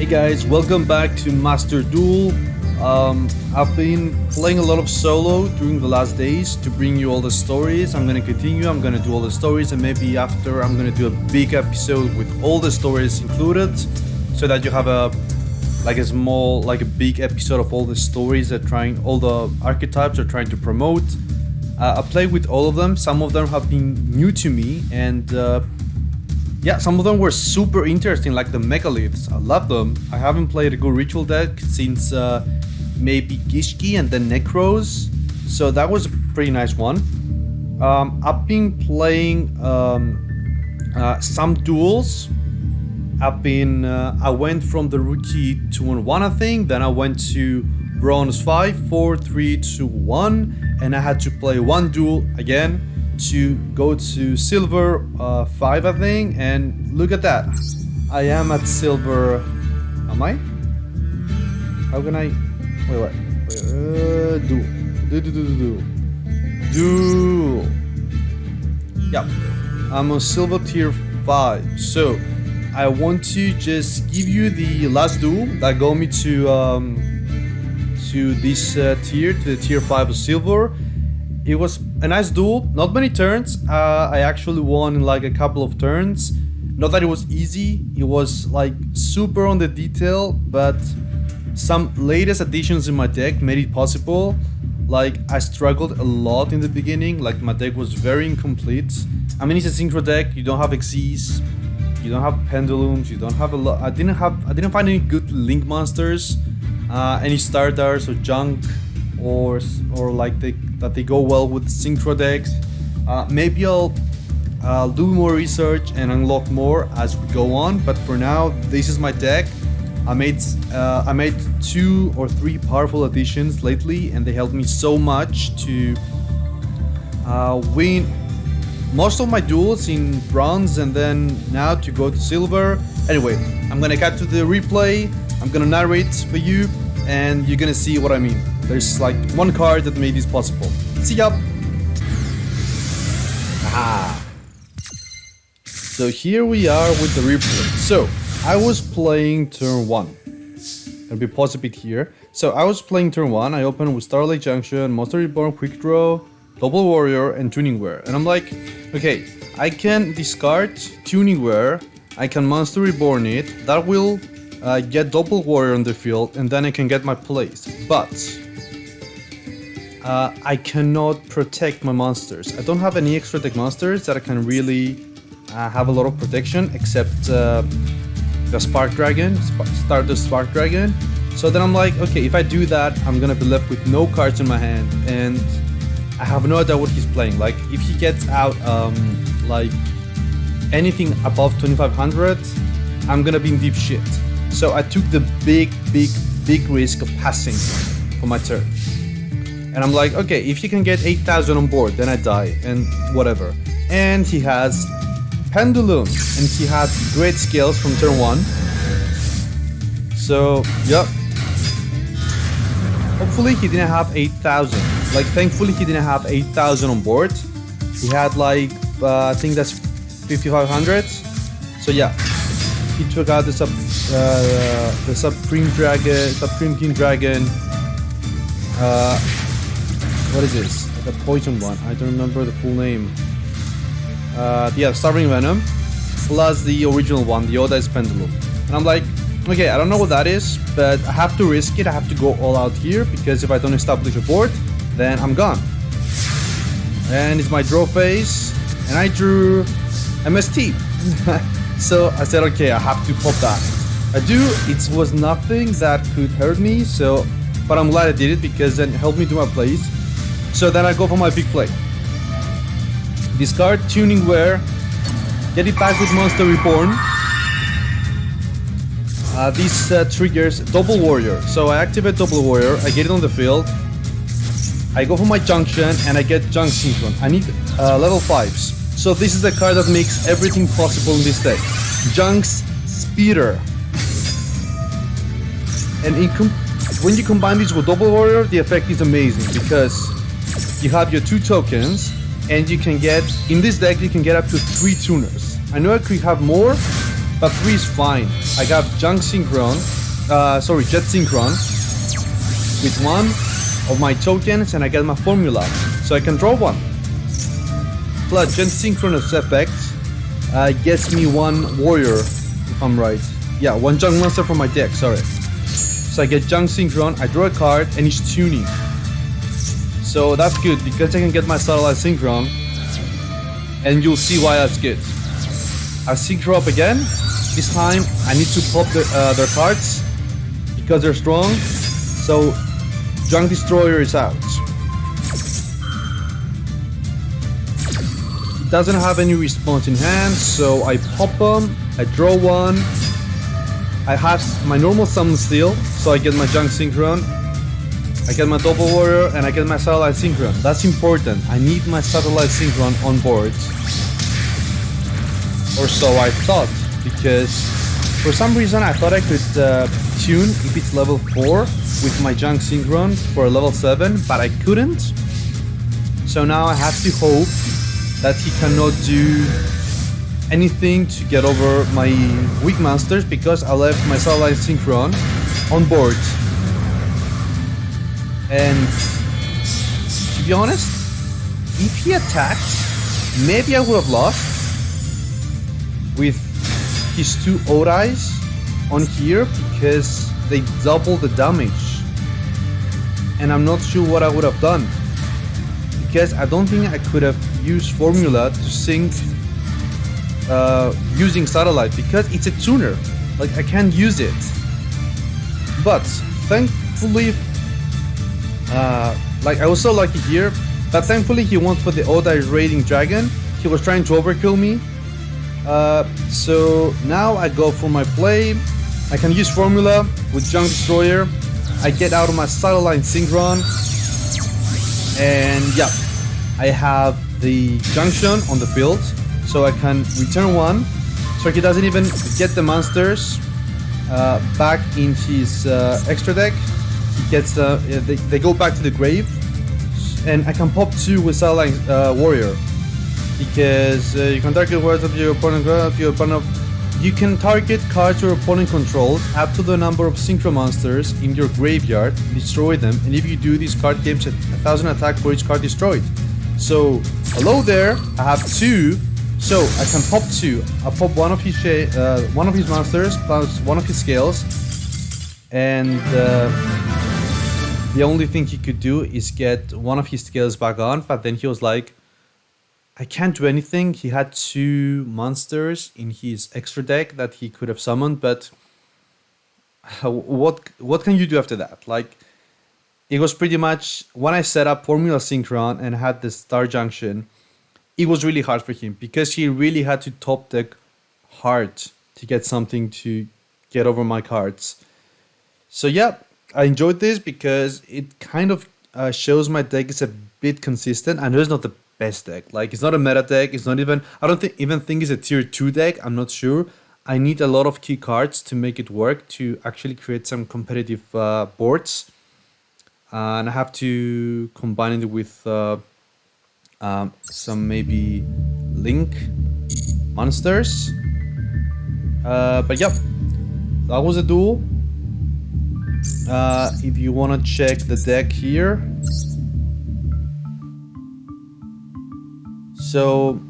Hey guys, welcome back to Master Duel. I've been playing a lot of solo during the last days to bring you all the stories. I'm gonna continue, I'm gonna do all the stories, and maybe after I'm gonna do a big episode with all the stories included, so that you have a big episode of all the stories all the archetypes are trying to promote. I played with all of them. Some of them have been new to me, and yeah, some of them were super interesting, like the megaliths. I love them. I haven't played a good ritual deck since maybe Gishki and then Necros, so that was a pretty nice one. I've been playing some duels. I went from the rookie 2-1, I think. Then I went to bronze 5, 4, 3, 2, 1, and I had to play one duel again to go to silver 5, I think. And look at that, I am at silver. Am I? How can I? Wait. Duel. Yeah, I'm on silver tier 5. So I want to just give you the last duel that got me to this tier, to the tier 5 of silver. It was a nice duel, not many turns. I actually won in like a couple of turns. Not that it was easy, it was like super on the detail, but some latest additions in my deck made it possible. Like, I struggled a lot in the beginning, like my deck was very incomplete. I mean, it's a synchro deck, you don't have Xyz, you don't have pendulums, you don't have a lot. I didn't find any good link monsters, any starters or junk, or like that they go well with synchro decks. Maybe I'll do more research and unlock more as we go on, but for now this is my deck. I made 2 or 3 powerful additions lately, and they helped me so much to win most of my duels in bronze, and then now to go to silver. Anyway, I'm gonna cut to the replay, I'm gonna narrate for you, and you're gonna see what I mean. There's like one card that made this possible. See ya! Aha! So here we are with the replay. So I was playing turn 1. I'll be pause a bit here. So I was playing turn 1. I opened with Starlight Junction, Monster Reborn, Quick Draw, Double Warrior, and Tuning Wear. And I'm like, okay, I can discard Tuning Wear, I can Monster Reborn it, that will get Double Warrior on the field, and then I can get my place. But I cannot protect my monsters. I don't have any extra deck monsters that I can really have a lot of protection, except the Spark Dragon, Stardust Spark Dragon. So then I'm like, okay, if I do that, I'm gonna be left with no cards in my hand, and I have no idea what he's playing. Like, if he gets out like anything above 2500, I'm gonna be in deep shit. So I took the big risk of passing for my turn. And I'm like, okay, if he can get 8000 on board, then I die, and whatever. And he has Pendulum, and he had great skills from turn 1. So, yep. Hopefully he didn't have 8000. Like, thankfully he didn't have 8000 on board. He had like, I think that's 5500. So yeah, he took out the Supreme King Dragon. What is this? The poison one. I don't remember the full name. Yeah, Starving Venom, plus the original one, the Oda is Pendulum. And I'm like, okay, I don't know what that is, but I have to risk it. I have to go all out here, because if I don't establish a board, then I'm gone. And it's my draw phase, and I drew MST. So I said, okay, I have to pop that. I do. It was nothing that could hurt me, so, but I'm glad I did it, because then it helped me do my plays. So then I go for my big play. Discard Tuning Wear, get it back with Monster Reborn. This triggers Double Warrior. So I activate Double Warrior, I get it on the field. I go for my Junction, and I get Junk Synchron. I need level 5s. So this is the card that makes everything possible in this deck. Junk's Speeder. And when you combine this with Double Warrior, the effect is amazing, because you have your 2 tokens, and you can get, in this deck, you can get up to 3 tuners. I know I could have more, but 3 is fine. I got Jet Synchron with 1 of my tokens, and I get my formula, so I can draw 1. Plus Jet Synchron's effect gets me 1 warrior, if I'm right. Yeah, 1 junk monster from my deck, sorry. So I get Jet Synchron, I draw a card, and it's tuning. So that's good, because I can get my Satellite Synchron, and you'll see why that's good. I Synchro up again. This time I need to pop their cards, because they're strong. So Junk Destroyer is out. It doesn't have any response in hand, so I pop them, I draw 1. I have my normal summon still, so I get my Junk Synchron, I get my Double Warrior, and I get my Satellite Synchron. That's important. I need my Satellite Synchron on board. Or so I thought, because for some reason I thought I could tune if it's level 4 with my Junk Synchron for a level 7, but I couldn't. So now I have to hope that he cannot do anything to get over my weak monsters, because I left my Satellite Synchron on board. And to be honest, if he attacked, maybe I would have lost with his 2 Odais on here, because they double the damage. And I'm not sure what I would have done, because I don't think I could have used formula to sync using Satellite, because it's a tuner. Like, I can't use it. But thankfully, like, I was so lucky here, but thankfully he went for the Odai Raiding Dragon. He was trying to overkill me. So now I go for my play. I can use formula with Junk Destroyer. I get out of my Satellite Synchron, and yeah, I have the Junction on the field, so I can return 1, so he doesn't even get the monsters back in his extra deck. He gets they go back to the grave, and I can pop 2 with Satellite Warrior, because you can target words of your opponent. You can target cards your opponent controls up to the number of Synchro monsters in your graveyard, destroy them, and if you do, this card gives 1,000 attack for each card destroyed. So hello there, I have 2, so I can pop 2. I pop one of his monsters plus 1 of his scales, and the only thing he could do is get 1 of his scales back on. But then he was like, I can't do anything. He had 2 monsters in his extra deck that he could have summoned, but what can you do after that? Like, it was pretty much, when I set up Formula Synchron and had the Star Junction, it was really hard for him, because he really had to top deck hard to get something to get over my cards. So yeah, I enjoyed this because it kind of shows my deck is a bit consistent. I know it's not the best deck. Like, it's not a meta deck. It's not even, I don't even think it's a tier 2 deck. I'm not sure. I need a lot of key cards to make it work, to actually create some competitive boards. And I have to combine it with some maybe Link monsters. But yeah, that was a duel. If you want to check the deck here, so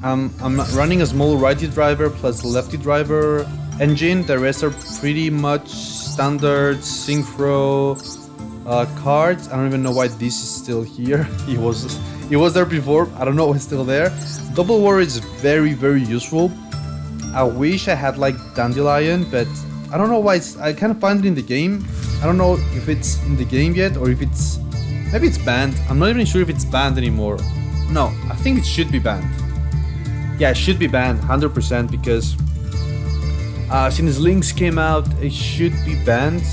I'm running a small righty driver plus lefty driver engine. The rest are pretty much standard synchro cards. I don't even know why this is still here. It was there before. I don't know why it's still there. Double War is very, very useful. I wish I had like Dandelion, but I don't know why I can't find it in the game. I don't know if it's in the game yet, or if maybe it's banned. I'm not even sure if it's banned anymore. No, I think it should be banned. Yeah, it should be banned 100%, because since Links came out, it should be banned.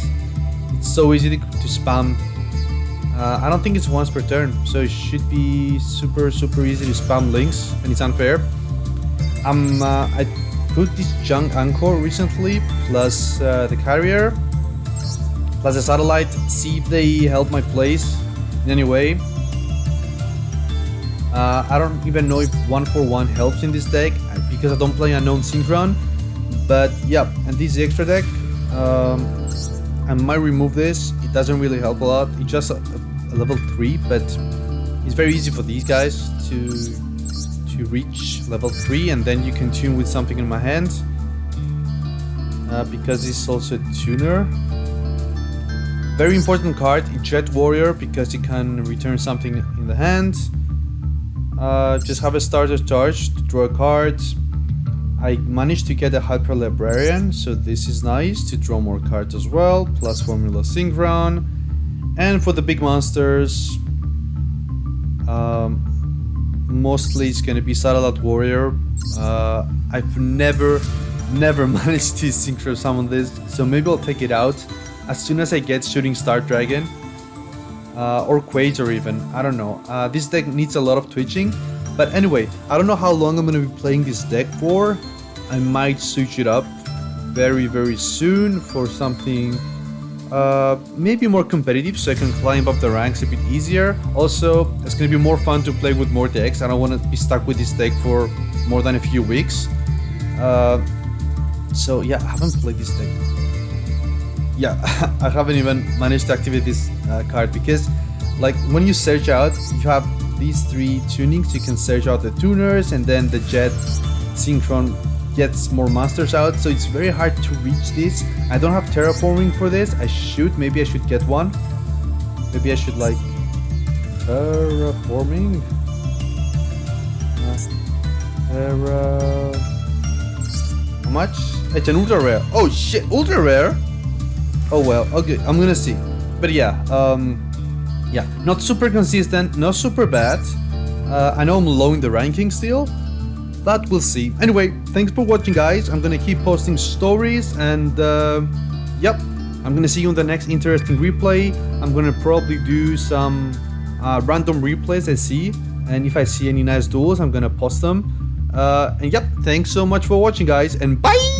It's so easy to spam. I don't think it's once per turn, so it should be super easy to spam Links, and it's unfair. I put this Junk Anchor recently, plus the Carrier, plus the Satellite, see if they help my plays in any way. I don't even know if 1-for-1 helps in this deck, because I don't play Unknown Synchron. But yeah, and this extra deck, I might remove this. It doesn't really help a lot. It's just a level 3, but it's very easy for these guys to reach level 3, and then you can tune with something in my hand. Because it's also a tuner. Very important card, Jet Warrior, because you can return something in the hand. Just have a starter charge to draw a card. I managed to get a Hyper Librarian, so this is nice to draw more cards as well, plus Formula Synchron. And for the big monsters, mostly it's gonna be Satellite Warrior. I've never managed to synchro summon this, so maybe I'll take it out as soon as I get Shooting Star Dragon, or Quager even, I don't know. This deck needs a lot of twitching, but anyway, I don't know how long I'm gonna be playing this deck for. I might switch it up very soon for something maybe more competitive, so I can climb up the ranks a bit easier. Also, it's gonna be more fun to play with more decks. I don't want to be stuck with this deck for more than a few weeks. So yeah, I haven't played this deck. Yeah, I haven't even managed to activate this card, because like when you search out, you have these 3 tunings. You can search out the tuners, and then the Jet Synchron gets more monsters out, so it's very hard to reach this. I don't have terraforming for this. Maybe I should get one. Maybe I should like terraforming. How much? It's an ultra rare. Oh shit, ultra rare. Oh well, okay, I'm gonna see. But yeah, yeah, not super consistent, not super bad. I know I'm low in the ranking still, but we'll see. Anyway, thanks for watching, guys. I'm gonna keep posting stories, and yep, I'm gonna see you in the next interesting replay. I'm gonna probably do some random replays I see, and if I see any nice duels, I'm gonna post them. And yep, thanks so much for watching, guys, and bye!